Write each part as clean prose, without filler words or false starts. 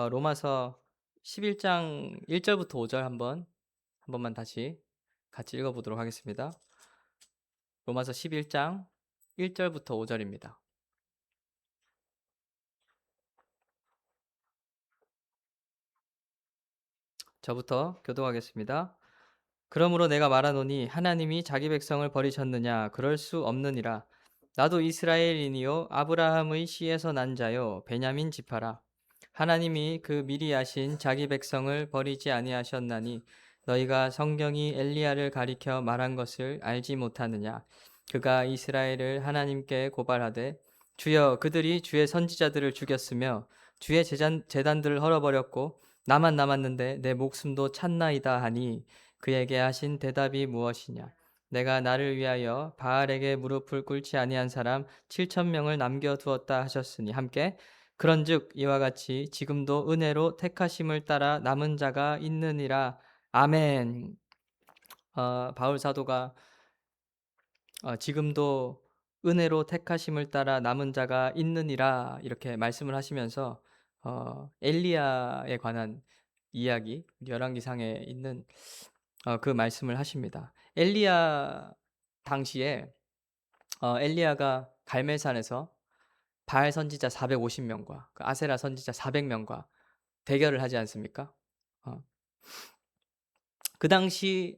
로마서 11장 1절부터 5절 한 번만 다시 같이 읽어보도록 하겠습니다. 로마서 11장 1절부터 5절입니다. 저부터 교독하겠습니다. 그러므로 내가 말하노니 하나님이 자기 백성을 버리셨느냐? 그럴 수 없느니라. 나도 이스라엘인이요 아브라함의 씨에서 난 자요 베냐민 지파라. 하나님이 그 미리 아신 자기 백성을 버리지 아니하셨나니 너희가 성경이 엘리야를 가리켜 말한 것을 알지 못하느냐? 그가 이스라엘을 하나님께 고발하되 주여 그들이 주의 선지자들을 죽였으며 주의 제단들을 헐어버렸고 나만 남았는데 내 목숨도 찼나이다 하니 그에게 하신 대답이 무엇이냐? 내가 나를 위하여 바알에게 무릎을 꿇지 아니한 사람 7,000명을 남겨두었다 하셨으니 함께 그런즉 이와 같이 지금도 은혜로 택하심을 따라 남은 자가 있느니라. 아멘. 바울 사도가 지금도 은혜로 택하심을 따라 남은 자가 있느니라 이렇게 말씀을 하시면서 엘리야에 관한 이야기, 열왕기상에 있는 그 말씀을 하십니다. 엘리야 당시에 엘리야가 갈멜산에서 바알 선지자 450명과 그 아세라 선지자 400명과 대결을 하지 않습니까? 어, 그 당시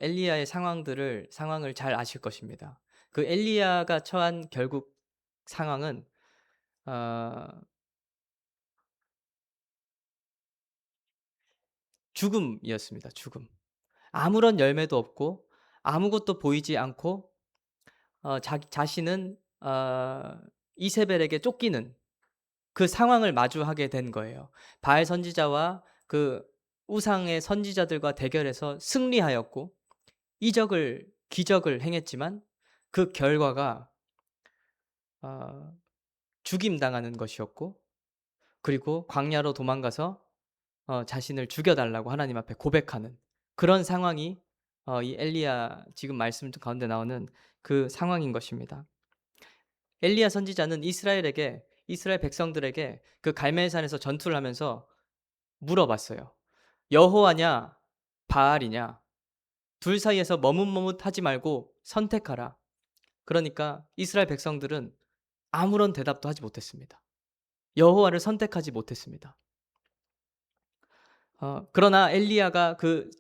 엘리야의 상황을 잘 아실 것입니다. 그 엘리야가 처한 결국 상황은 어, 죽음이었습니다. 죽음. 아무런 열매도 없고 아무것도 보이지 않고 자신은 이세벨에게 쫓기는 그 상황을 마주하게 된 거예요. 바알 선지자와 그 우상의 선지자들과 대결해서 승리하였고 기적을 행했지만 그 결과가 죽임당하는 것이었고 그리고 광야로 도망가서 자신을 죽여달라고 하나님 앞에 고백하는 그런 상황이 이 엘리야 지금 말씀 가운데 나오는 그 상황인 것입니다. 엘리야 선지자는 이스라엘 백성들에게 그 갈멜산에서 전투를 하면서 물어봤어요. 여호와냐 바알이냐? 둘 사이에서 머뭇머뭇하지 말고 선택하라. 그러니까 이스라엘 백성들은 아무런 대답도 하지 못했습니다. 여호와를 선택하지 못했습니다. 그러나 엘리야가 그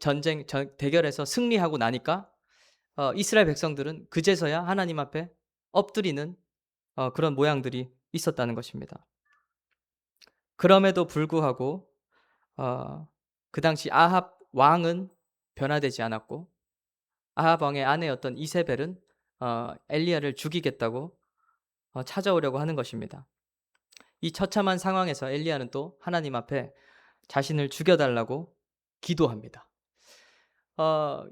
대결에서 승리하고 나니까 이스라엘 백성들은 그제서야 하나님 앞에 엎드리는 그런 모양들이 있었다는 것입니다. 그럼에도 불구하고 그 당시 아합 왕은 변화되지 않았고 아합 왕의 아내였던 이세벨은 엘리야를 죽이겠다고 찾아오려고 하는 것입니다. 이 처참한 상황에서 엘리야는 또 하나님 앞에 자신을 죽여달라고 기도합니다.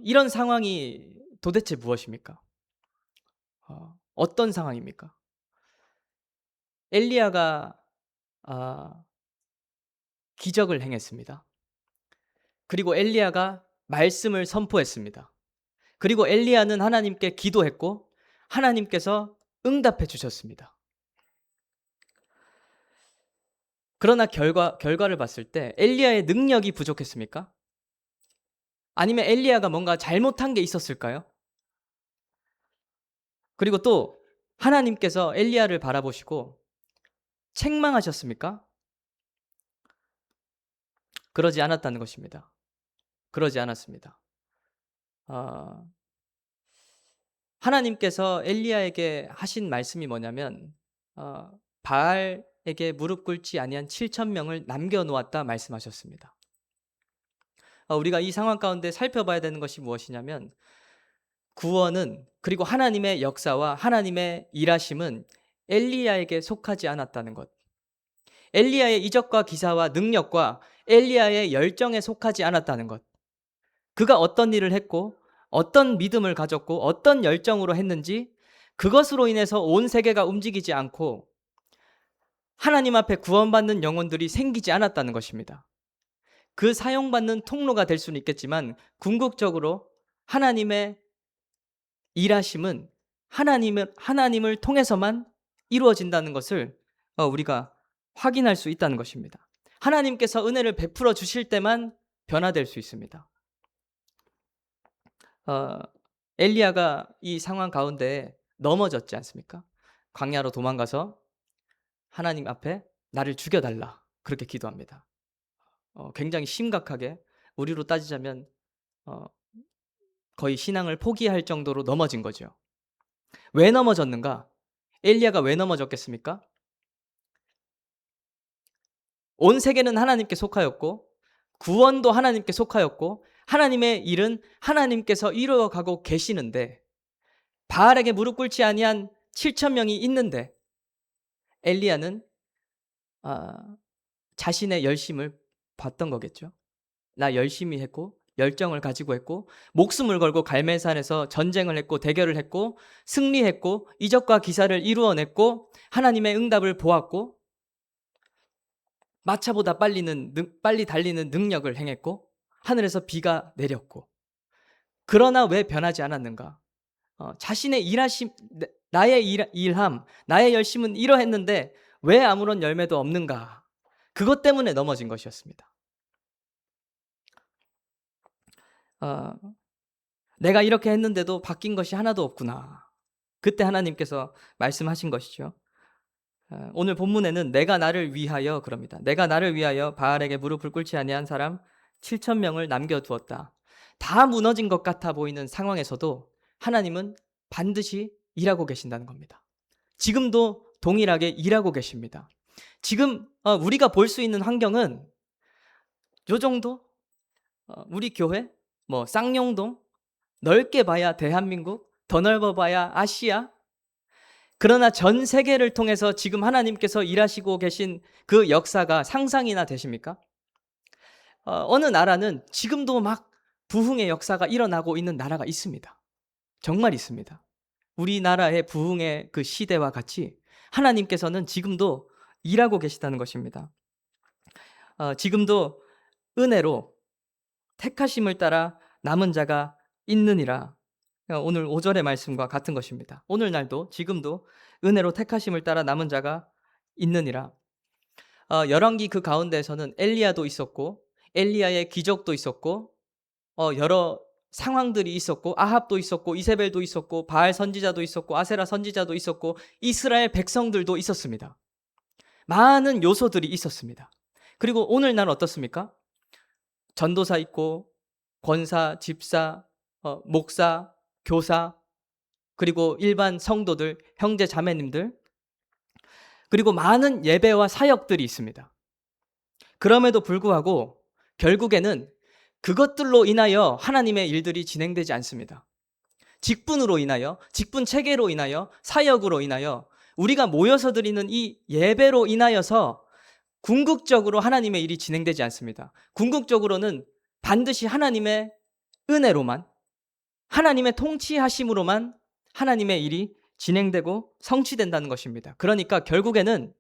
이런 상황이 도대체 무엇입니까? 어떤 상황입니까? 엘리야가 기적을 행했습니다. 그리고 엘리야가 말씀을 선포했습니다. 그리고 엘리야는 하나님께 기도했고 하나님께서 응답해 주셨습니다. 그러나 결과를 봤을 때 엘리야의 능력이 부족했습니까? 아니면 엘리야가 뭔가 잘못한 게 있었을까요? 그리고 또 하나님께서 엘리야를 바라보시고 책망하셨습니까? 그러지 않았다는 것입니다. 그러지 않았습니다. 하나님께서 엘리야에게 하신 말씀이 뭐냐면 바알에게 무릎 꿇지 아니한 7,000명을 남겨놓았다 말씀하셨습니다. 우리가 이 상황 가운데 살펴봐야 되는 것이 무엇이냐면 구원은 그리고 하나님의 역사와 하나님의 일하심은 엘리야에게 속하지 않았다는 것. 엘리야의 이적과 기사와 능력과 엘리야의 열정에 속하지 않았다는 것. 그가 어떤 일을 했고 어떤 믿음을 가졌고 어떤 열정으로 했는지 그것으로 인해서 온 세계가 움직이지 않고 하나님 앞에 구원받는 영혼들이 생기지 않았다는 것입니다. 그 사용받는 통로가 될 수는 있겠지만 궁극적으로 하나님의 일하심은 하나님을 통해서만 이루어진다는 것을 우리가 확인할 수 있다는 것입니다. 하나님께서 은혜를 베풀어 주실 때만 변화될 수 있습니다. 엘리야가 이 상황 가운데 넘어졌지 않습니까? 광야로 도망가서 하나님 앞에 나를 죽여달라 그렇게 기도합니다. 굉장히 심각하게 우리로 따지자면 어, 거의 신앙을 포기할 정도로 넘어진 거죠. 왜 넘어졌는가? 엘리야가 왜 넘어졌겠습니까? 온 세계는 하나님께 속하였고 구원도 하나님께 속하였고 하나님의 일은 하나님께서 이루어가고 계시는데 바알에게 무릎 꿇지 아니한 7천 명이 있는데 엘리야는 자신의 열심을 봤던 거겠죠. 나 열심히 했고 열정을 가지고 했고 목숨을 걸고 갈멜산에서 전쟁을 했고 대결을 했고 승리했고 이적과 기사를 이루어냈고 하나님의 응답을 보았고 마차보다 빨리 달리는 능력을 행했고 하늘에서 비가 내렸고 그러나 왜 변하지 않았는가? 자신의 일하심, 나의 일함, 나의 열심은 이러했는데 왜 아무런 열매도 없는가? 그것 때문에 넘어진 것이었습니다. 내가 이렇게 했는데도 바뀐 것이 하나도 없구나. 그때 하나님께서 말씀하신 것이죠. 오늘 본문에는 내가 나를 위하여 그럽니다. 내가 나를 위하여 바알에게 무릎을 꿇지 아니한 사람 7천 명을 남겨두었다. 다 무너진 것 같아 보이는 상황에서도 하나님은 반드시 일하고 계신다는 겁니다. 지금도 동일하게 일하고 계십니다. 지금 우리가 볼 수 있는 환경은 요 정도? 우리 교회? 쌍용동? 넓게 봐야 대한민국? 더 넓어 봐야 아시아? 그러나 전 세계를 통해서 지금 하나님께서 일하시고 계신 그 역사가 상상이나 되십니까? 어느 나라는 지금도 막 부흥의 역사가 일어나고 있는 나라가 있습니다. 정말 있습니다. 우리나라의 부흥의 그 시대와 같이 하나님께서는 지금도 일하고 계시다는 것입니다. 지금도 은혜로 택하심을 따라 남은 자가 있느니라. 오늘 5절의 말씀과 같은 것입니다. 오늘날도 지금도 은혜로 택하심을 따라 남은 자가 있느니라. 열왕기 그 가운데에서는 엘리야도 있었고 엘리야의 기적도 있었고 여러 상황들이 있었고 아합도 있었고 이세벨도 있었고 바알 선지자도 있었고 아세라 선지자도 있었고 이스라엘 백성들도 있었습니다. 많은 요소들이 있었습니다. 그리고 오늘날 어떻습니까? 전도사 있고 권사, 집사, 목사, 교사, 그리고 일반 성도들, 형제 자매님들, 그리고 많은 예배와 사역들이 있습니다. 그럼에도 불구하고 결국에는 그것들로 인하여 하나님의 일들이 진행되지 않습니다. 직분으로 인하여, 직분 체계로 인하여, 사역으로 인하여 우리가 모여서 드리는 이 예배로 인하여서 궁극적으로 하나님의 일이 진행되지 않습니다. 궁극적으로는 반드시 하나님의 은혜로만, 하나님의 통치하심으로만 하나님의 일이 진행되고 성취된다는 것입니다. 그러니까 결국에는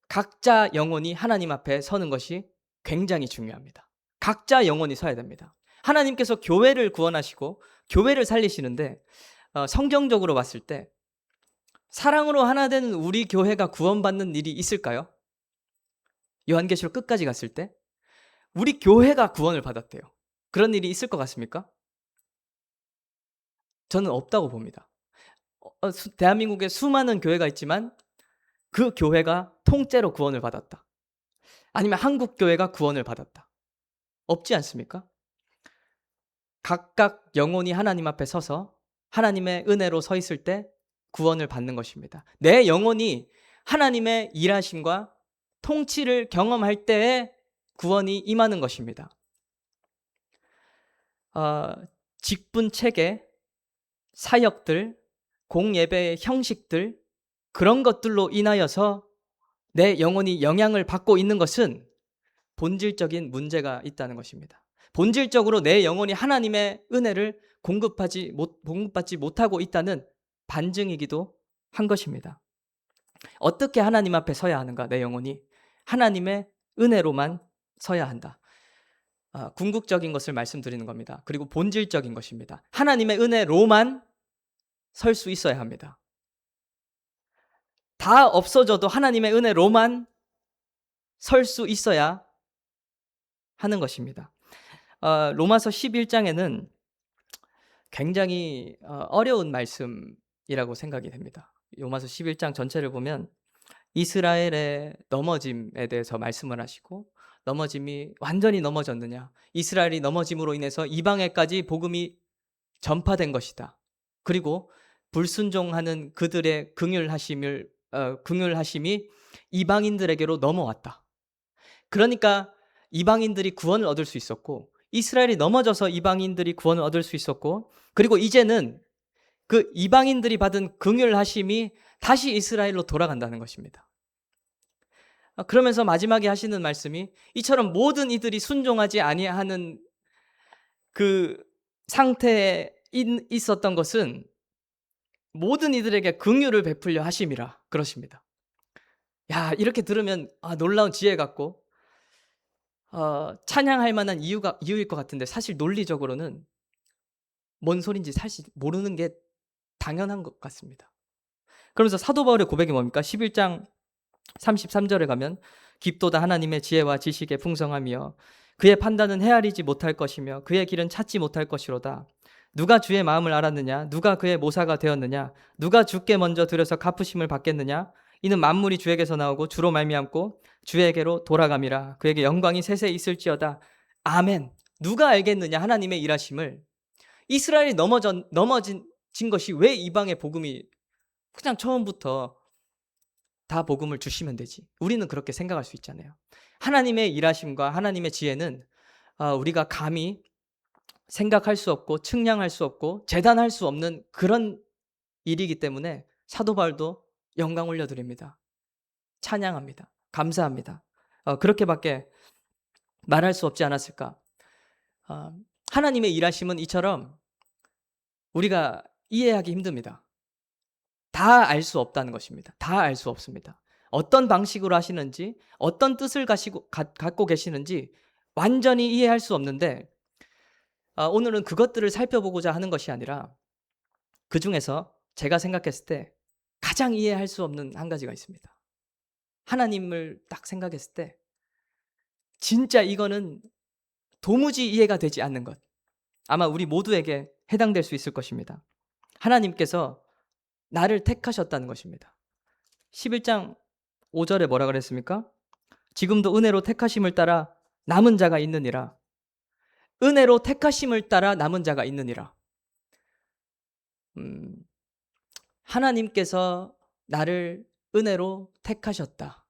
각자 영혼이 하나님 앞에 서는 것이 굉장히 중요합니다. 각자 영혼이 서야 됩니다. 하나님께서 교회를 구원하시고 교회를 살리시는데 성경적으로 봤을 때 사랑으로 하나 되는 우리 교회가 구원받는 일이 있을까요? 요한계시록 끝까지 갔을 때 우리 교회가 구원을 받았대요. 그런 일이 있을 것 같습니까? 저는 없다고 봅니다. 대한민국에 수많은 교회가 있지만 그 교회가 통째로 구원을 받았다. 아니면 한국 교회가 구원을 받았다. 없지 않습니까? 각각 영혼이 하나님 앞에 서서 하나님의 은혜로 서 있을 때 구원을 받는 것입니다. 내 영혼이 하나님의 일하심과 통치를 경험할 때에 구원이 임하는 것입니다. 직분 체계, 사역들, 공예배의 형식들, 그런 것들로 인하여서 내 영혼이 영향을 받고 있는 것은 본질적인 문제가 있다는 것입니다. 본질적으로 내 영혼이 하나님의 은혜를 공급받지 못하고 있다는 반증이기도 한 것입니다. 어떻게 하나님 앞에 서야 하는가? 내 영혼이 하나님의 은혜로만 서야 한다. 궁극적인 것을 말씀드리는 겁니다. 그리고 본질적인 것입니다. 하나님의 은혜로만 설 수 있어야 합니다. 다 없어져도 하나님의 은혜로만 설 수 있어야 하는 것입니다. 로마서 11장에는 굉장히 어려운 말씀이라고 생각이 됩니다. 로마서 11장 전체를 보면 이스라엘의 넘어짐에 대해서 말씀을 하시고, 넘어짐이 완전히 넘어졌느냐, 이스라엘이 넘어짐으로 인해서 이방에까지 복음이 전파된 것이다. 그리고 불순종하는 그들의 긍휼하심이 이방인들에게로 넘어왔다. 그러니까 이방인들이 구원을 얻을 수 있었고, 이스라엘이 넘어져서 이방인들이 구원을 얻을 수 있었고, 그리고 이제는 그 이방인들이 받은 긍휼하심이 다시 이스라엘로 돌아간다는 것입니다. 그러면서 마지막에 하시는 말씀이, 이처럼 모든 이들이 순종하지 아니하는 그 상태에 있었던 것은 모든 이들에게 긍휼을 베풀려 하심이라 그러십니다. 야, 이렇게 들으면 놀라운 지혜 같고 찬양할 만한 이유일 것 같은데, 사실 논리적으로는 뭔 소린지 사실 모르는 게 당연한 것 같습니다. 그러면서 사도 바울의 고백이 뭡니까? 11장 33절에 가면, 깊도다 하나님의 지혜와 지식의 풍성하며 그의 판단은 헤아리지 못할 것이며 그의 길은 찾지 못할 것이로다. 누가 주의 마음을 알았느냐? 누가 그의 모사가 되었느냐? 누가 주께 먼저 들여서 갚으심을 받겠느냐? 이는 만물이 주에게서 나오고 주로 말미암고 주에게로 돌아감이라. 그에게 영광이 세세 있을지어다. 아멘. 누가 알겠느냐? 하나님의 일하심을. 이스라엘이 넘어진 것이 왜 이방의 복음이 그냥 처음부터 다 복음을 주시면 되지. 우리는 그렇게 생각할 수 있잖아요. 하나님의 일하심과 하나님의 지혜는 우리가 감히 생각할 수 없고 측량할 수 없고 재단할 수 없는 그런 일이기 때문에 사도 바울도 영광 올려드립니다. 찬양합니다. 감사합니다. 그렇게밖에 말할 수 없지 않았을까. 하나님의 일하심은 이처럼 우리가 이해하기 힘듭니다. 다 알 수 없다는 것입니다. 다 알 수 없습니다. 어떤 방식으로 하시는지, 어떤 뜻을 갖고 계시는지 완전히 이해할 수 없는데, 오늘은 그것들을 살펴보고자 하는 것이 아니라, 그 중에서 제가 생각했을 때 가장 이해할 수 없는 한 가지가 있습니다. 하나님을 딱 생각했을 때 진짜 이거는 도무지 이해가 되지 않는 것, 아마 우리 모두에게 해당될 수 있을 것입니다. 하나님께서 나를 택하셨다는 것입니다. 11장 5절에 뭐라 그랬습니까? 지금도 은혜로 택하심을 따라 남은 자가 있느니라. 은혜로 택하심을 따라 남은 자가 있느니라. 하나님께서 나를 은혜로 택하셨다.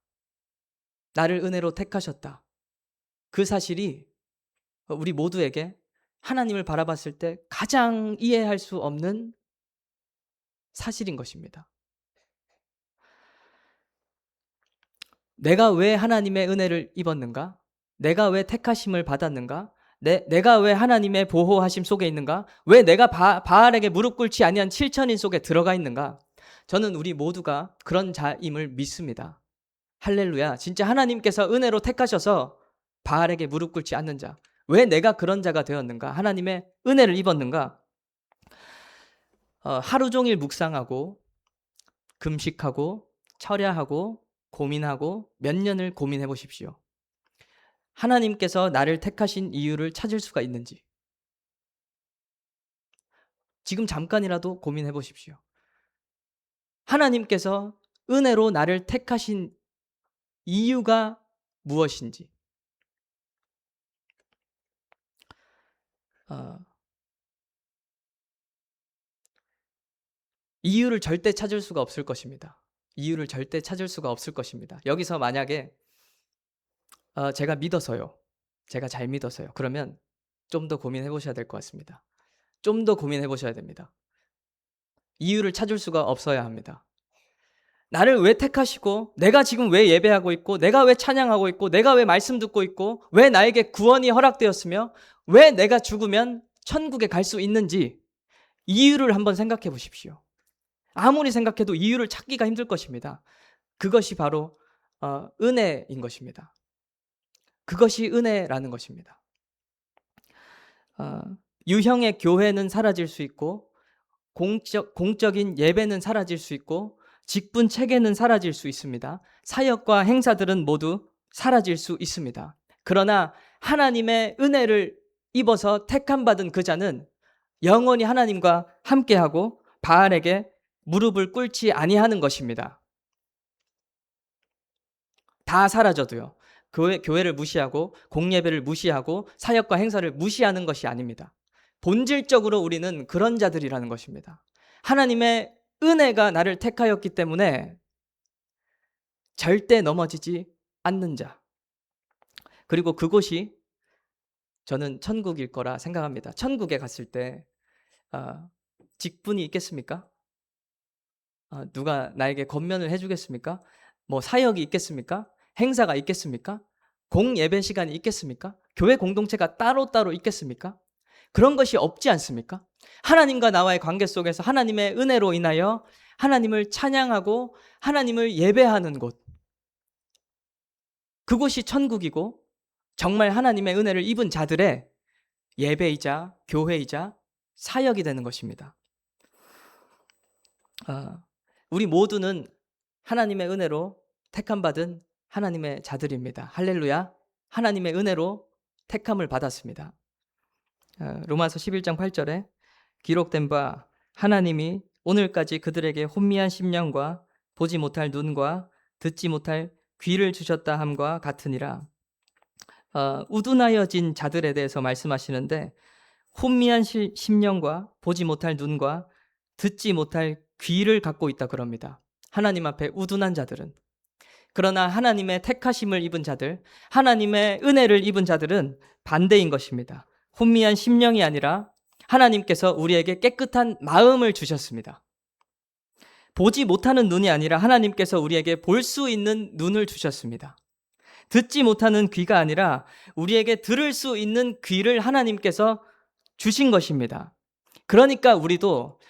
나를 은혜로 택하셨다. 그 사실이 우리 모두에게 하나님을 바라봤을 때 가장 이해할 수 없는 사실인 것입니다. 내가 왜 하나님의 은혜를 입었는가? 내가 왜 택하심을 받았는가? 내가 왜 하나님의 보호하심 속에 있는가? 왜 내가 바알에게 무릎 꿇지 아니한 7천인 속에 들어가 있는가? 저는 우리 모두가 그런 자임을 믿습니다. 할렐루야. 진짜 하나님께서 은혜로 택하셔서 바알에게 무릎 꿇지 않는 자. 왜 내가 그런 자가 되었는가? 하나님의 은혜를 입었는가? 하루 종일 묵상하고 금식하고 철야하고 고민하고 몇 년을 고민해 보십시오. 하나님께서 나를 택하신 이유를 찾을 수가 있는지 지금 잠깐이라도 고민해 보십시오. 하나님께서 은혜로 나를 택하신 이유가 무엇인지. 이유를 절대 찾을 수가 없을 것입니다. 이유를 절대 찾을 수가 없을 것입니다. 여기서 만약에 제가 믿어서요, 제가 잘 믿어서요, 그러면 좀 더 고민해 보셔야 될 것 같습니다. 좀 더 고민해 보셔야 됩니다. 이유를 찾을 수가 없어야 합니다. 나를 왜 택하시고, 내가 지금 왜 예배하고 있고, 내가 왜 찬양하고 있고, 내가 왜 말씀 듣고 있고, 왜 나에게 구원이 허락되었으며, 왜 내가 죽으면 천국에 갈 수 있는지 이유를 한번 생각해 보십시오. 아무리 생각해도 이유를 찾기가 힘들 것입니다. 그것이 바로 은혜인 것입니다. 그것이 은혜라는 것입니다. 유형의 교회는 사라질 수 있고, 공적인 예배는 사라질 수 있고, 직분 체계는 사라질 수 있습니다. 사역과 행사들은 모두 사라질 수 있습니다. 그러나 하나님의 은혜를 입어서 택함받은 그 자는 영원히 하나님과 함께하고 바알에게 무릎을 꿇지 아니하는 것입니다. 다 사라져도요. 교회를 무시하고 공예배를 무시하고 사역과 행사를 무시하는 것이 아닙니다. 본질적으로 우리는 그런 자들이라는 것입니다. 하나님의 은혜가 나를 택하였기 때문에 절대 넘어지지 않는 자. 그리고 그곳이 저는 천국일 거라 생각합니다. 천국에 갔을 때 직분이 있겠습니까? 누가 나에게 권면을 해주겠습니까? 뭐 사역이 있겠습니까? 행사가 있겠습니까? 공예배 시간이 있겠습니까? 교회 공동체가 따로따로 있겠습니까? 그런 것이 없지 않습니까? 하나님과 나와의 관계 속에서 하나님의 은혜로 인하여 하나님을 찬양하고 하나님을 예배하는 곳, 그곳이 천국이고 정말 하나님의 은혜를 입은 자들의 예배이자 교회이자 사역이 되는 것입니다. 우리 모두는 하나님의 은혜로 택함받은 하나님의 자들입니다. 할렐루야. 하나님의 은혜로 택함을 받았습니다. 로마서 11장 8절에 기록된 바 하나님이 오늘까지 그들에게 혼미한 심령과 보지 못할 눈과 듣지 못할 귀를 주셨다 함과 같으니라. 우둔하여진 자들에 대해서 말씀하시는데 혼미한 심령과 보지 못할 눈과 듣지 못할 귀를 갖고 있다 그럽니다. 하나님 앞에 우둔한 자들은. 그러나 하나님의 택하심을 입은 자들, 하나님의 은혜를 입은 자들은 반대인 것입니다. 혼미한 심령이 아니라 하나님께서 우리에게 깨끗한 마음을 주셨습니다. 보지 못하는 눈이 아니라 하나님께서 우리에게 볼 수 있는 눈을 주셨습니다. 듣지 못하는 귀가 아니라 우리에게 들을 수 있는 귀를 하나님께서 주신 것입니다. 그러니까 우리도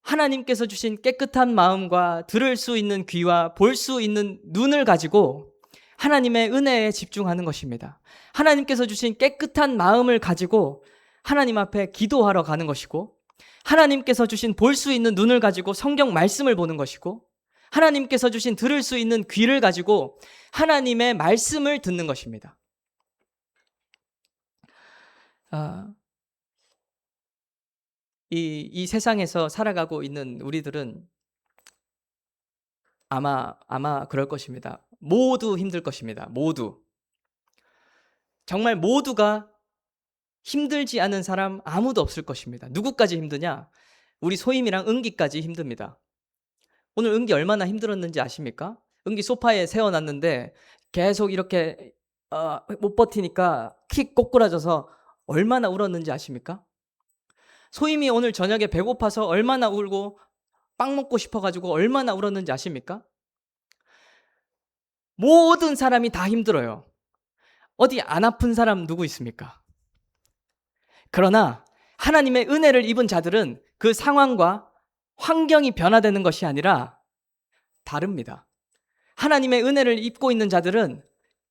하나님께서 주신 깨끗한 마음과 들을 수 있는 귀와 볼 수 있는 눈을 가지고 하나님의 은혜에 집중하는 것입니다. 하나님께서 주신 깨끗한 마음을 가지고 하나님 앞에 기도하러 가는 것이고, 하나님께서 주신 볼 수 있는 눈을 가지고 성경 말씀을 보는 것이고, 하나님께서 주신 들을 수 있는 귀를 가지고 하나님의 말씀을 듣는 것입니다. 이 세상에서 살아가고 있는 우리들은 아마 그럴 것입니다. 모두 힘들 것입니다. 모두. 정말 모두가 힘들지 않은 사람 아무도 없을 것입니다. 누구까지 힘드냐? 우리 소임이랑 은기까지 힘듭니다. 오늘 은기 얼마나 힘들었는지 아십니까? 은기 소파에 세워놨는데 계속 이렇게 못 버티니까 킥 꼬꾸라져서 얼마나 울었는지 아십니까? 소임이 오늘 저녁에 배고파서 얼마나 울고 빵 먹고 싶어가지고 얼마나 울었는지 아십니까? 모든 사람이 다 힘들어요. 어디 안 아픈 사람 누구 있습니까? 그러나 하나님의 은혜를 입은 자들은 그 상황과 환경이 변화되는 것이 아니라 다릅니다. 하나님의 은혜를 입고 있는 자들은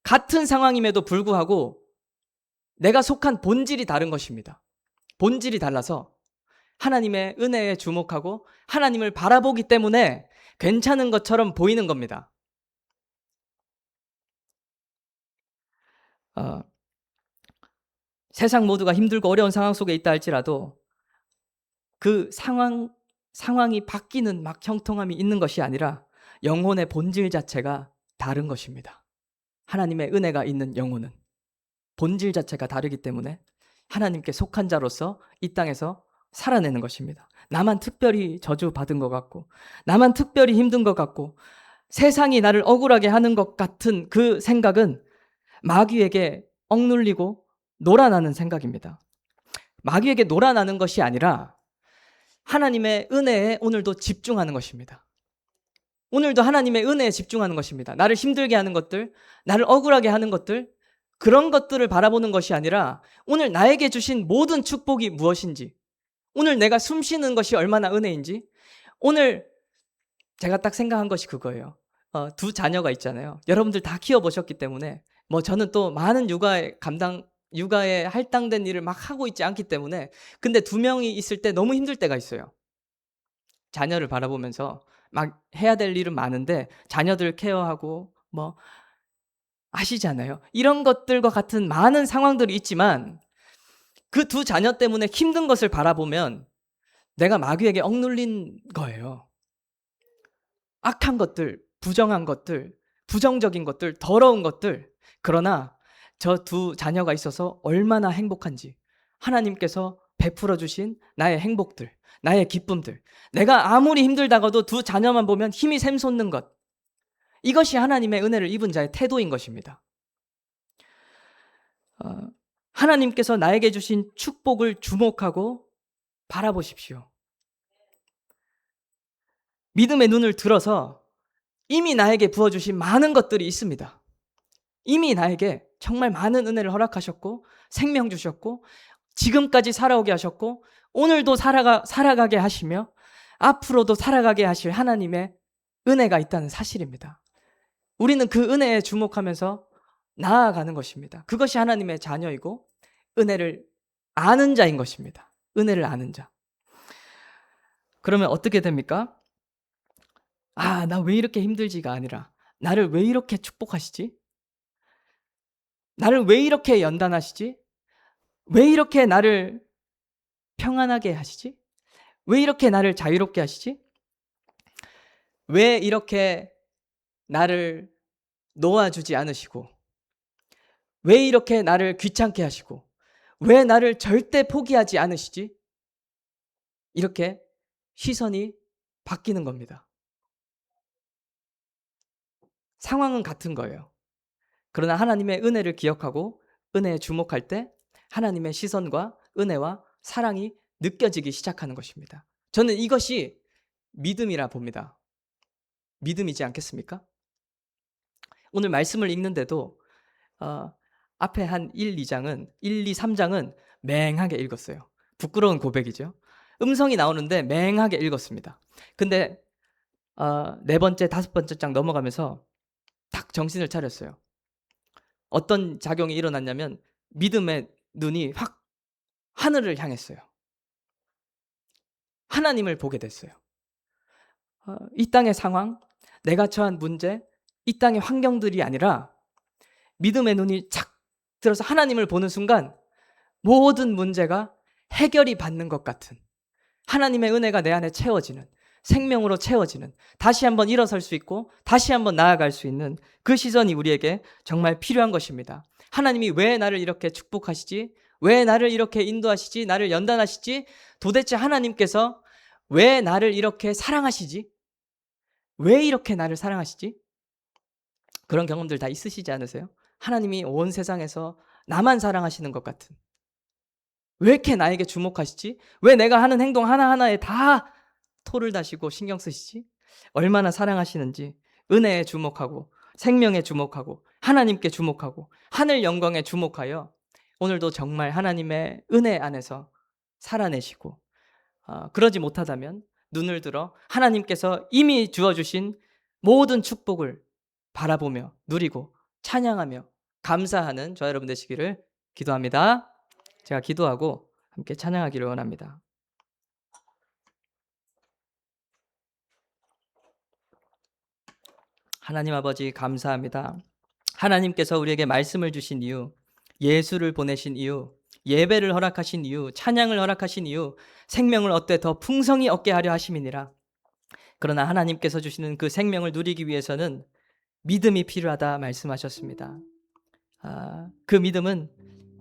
같은 상황임에도 불구하고 내가 속한 본질이 다른 것입니다. 본질이 달라서 하나님의 은혜에 주목하고 하나님을 바라보기 때문에 괜찮은 것처럼 보이는 겁니다. 세상 모두가 힘들고 어려운 상황 속에 있다 할지라도 그 상황이 바뀌는 막 형통함이 있는 것이 아니라 영혼의 본질 자체가 다른 것입니다. 하나님의 은혜가 있는 영혼은 본질 자체가 다르기 때문에 하나님께 속한 자로서 이 땅에서 살아내는 것입니다. 나만 특별히 저주받은 것 같고, 나만 특별히 힘든 것 같고, 세상이 나를 억울하게 하는 것 같은 그 생각은 마귀에게 억눌리고 놀아나는 생각입니다. 마귀에게 놀아나는 것이 아니라 하나님의 은혜에 오늘도 집중하는 것입니다. 오늘도 하나님의 은혜에 집중하는 것입니다. 나를 힘들게 하는 것들, 나를 억울하게 하는 것들, 그런 것들을 바라보는 것이 아니라 오늘 나에게 주신 모든 축복이 무엇인지, 오늘 내가 숨 쉬는 것이 얼마나 은혜인지, 오늘 제가 딱 생각한 것이 그거예요. 두 자녀가 있잖아요. 여러분들 다 키워보셨기 때문에 저는 또 많은 육아에 할당된 일을 막 하고 있지 않기 때문에, 근데 두 명이 있을 때 너무 힘들 때가 있어요. 자녀를 바라보면서 막 해야 될 일은 많은데 자녀들 케어하고 아시잖아요. 이런 것들과 같은 많은 상황들이 있지만 그 두 자녀 때문에 힘든 것을 바라보면 내가 마귀에게 억눌린 거예요. 악한 것들, 부정한 것들, 부정적인 것들, 더러운 것들. 그러나 저 두 자녀가 있어서 얼마나 행복한지 하나님께서 베풀어 주신 나의 행복들, 나의 기쁨들, 내가 아무리 힘들다가도 두 자녀만 보면 힘이 샘솟는 것, 이것이 하나님의 은혜를 입은 자의 태도인 것입니다. 하나님께서 나에게 주신 축복을 주목하고 바라보십시오. 믿음의 눈을 들어서 이미 나에게 부어주신 많은 것들이 있습니다. 이미 나에게 정말 많은 은혜를 허락하셨고 생명 주셨고 지금까지 살아오게 하셨고 오늘도 살아가게 하시며 앞으로도 살아가게 하실 하나님의 은혜가 있다는 사실입니다. 우리는 그 은혜에 주목하면서 나아가는 것입니다. 그것이 하나님의 자녀이고 은혜를 아는 자인 것입니다. 은혜를 아는 자. 그러면 어떻게 됩니까? 나 왜 이렇게 힘들지가 아니라 나를 왜 이렇게 축복하시지? 나를 왜 이렇게 연단하시지? 왜 이렇게 나를 평안하게 하시지? 왜 이렇게 나를 자유롭게 하시지? 왜 이렇게 나를 놓아주지 않으시고 왜 이렇게 나를 귀찮게 하시고 왜 나를 절대 포기하지 않으시지? 이렇게 시선이 바뀌는 겁니다. 상황은 같은 거예요. 그러나 하나님의 은혜를 기억하고 은혜에 주목할 때 하나님의 시선과 은혜와 사랑이 느껴지기 시작하는 것입니다. 저는 이것이 믿음이라 봅니다. 믿음이지 않겠습니까? 오늘 말씀을 읽는데도 앞에 한 1, 2장은 1, 2, 3장은 맹하게 읽었어요. 부끄러운 고백이죠. 음성이 나오는데 맹하게 읽었습니다. 근데 네 번째, 다섯 번째 장 넘어가면서 딱 정신을 차렸어요. 어떤 작용이 일어났냐면 믿음의 눈이 확 하늘을 향했어요. 하나님을 보게 됐어요. 이 땅의 상황, 내가 처한 문제, 이 땅의 환경들이 아니라 믿음의 눈이 착 들어서 하나님을 보는 순간 모든 문제가 해결이 받는 것 같은 하나님의 은혜가 내 안에 채워지는, 생명으로 채워지는, 다시 한번 일어설 수 있고 다시 한번 나아갈 수 있는 그 시선이 우리에게 정말 필요한 것입니다. 하나님이 왜 나를 이렇게 축복하시지? 왜 나를 이렇게 인도하시지? 나를 연단하시지? 도대체 하나님께서 왜 나를 이렇게 사랑하시지? 왜 이렇게 나를 사랑하시지? 그런 경험들 다 있으시지 않으세요? 하나님이 온 세상에서 나만 사랑하시는 것 같은, 왜 이렇게 나에게 주목하시지? 왜 내가 하는 행동 하나하나에 다 토를 다시고 신경 쓰시지? 얼마나 사랑하시는지 은혜에 주목하고 생명에 주목하고 하나님께 주목하고 하늘 영광에 주목하여 오늘도 정말 하나님의 은혜 안에서 살아내시고 그러지 못하다면 눈을 들어 하나님께서 이미 주어주신 모든 축복을 바라보며 누리고 찬양하며 감사하는 저와 여러분 되시기를 기도합니다. 제가 기도하고 함께 찬양하기를 원합니다. 하나님 아버지 감사합니다. 하나님께서 우리에게 말씀을 주신 이유, 예수를 보내신 이유, 예배를 허락하신 이유, 찬양을 허락하신 이유, 생명을 얻되 더 풍성히 얻게 하려 하심이니라. 그러나 하나님께서 주시는 그 생명을 누리기 위해서는 믿음이 필요하다 말씀하셨습니다. 그 믿음은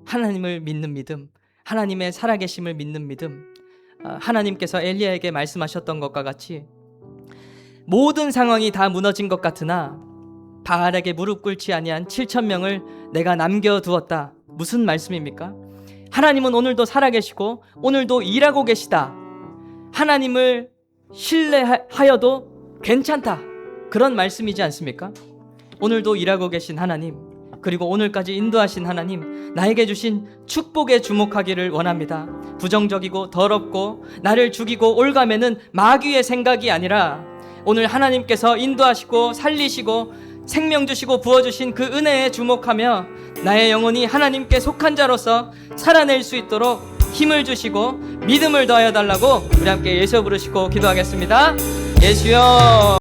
하나님을 믿는 믿음, 하나님의 살아계심을 믿는 믿음, 하나님께서 엘리야에게 말씀하셨던 것과 같이 모든 상황이 다 무너진 것 같으나 바알에게 무릎 꿇지 아니한 7,000명을 내가 남겨두었다. 무슨 말씀입니까? 하나님은 오늘도 살아계시고 오늘도 일하고 계시다. 하나님을 신뢰하여도 괜찮다. 그런 말씀이지 않습니까? 오늘도 일하고 계신 하나님, 그리고 오늘까지 인도하신 하나님, 나에게 주신 축복에 주목하기를 원합니다. 부정적이고 더럽고 나를 죽이고 올가매는 마귀의 생각이 아니라 오늘 하나님께서 인도하시고 살리시고 생명 주시고 부어주신 그 은혜에 주목하며 나의 영혼이 하나님께 속한 자로서 살아낼 수 있도록 힘을 주시고 믿음을 더하여 달라고 우리 함께 예수여 부르시고 기도하겠습니다. 예수여.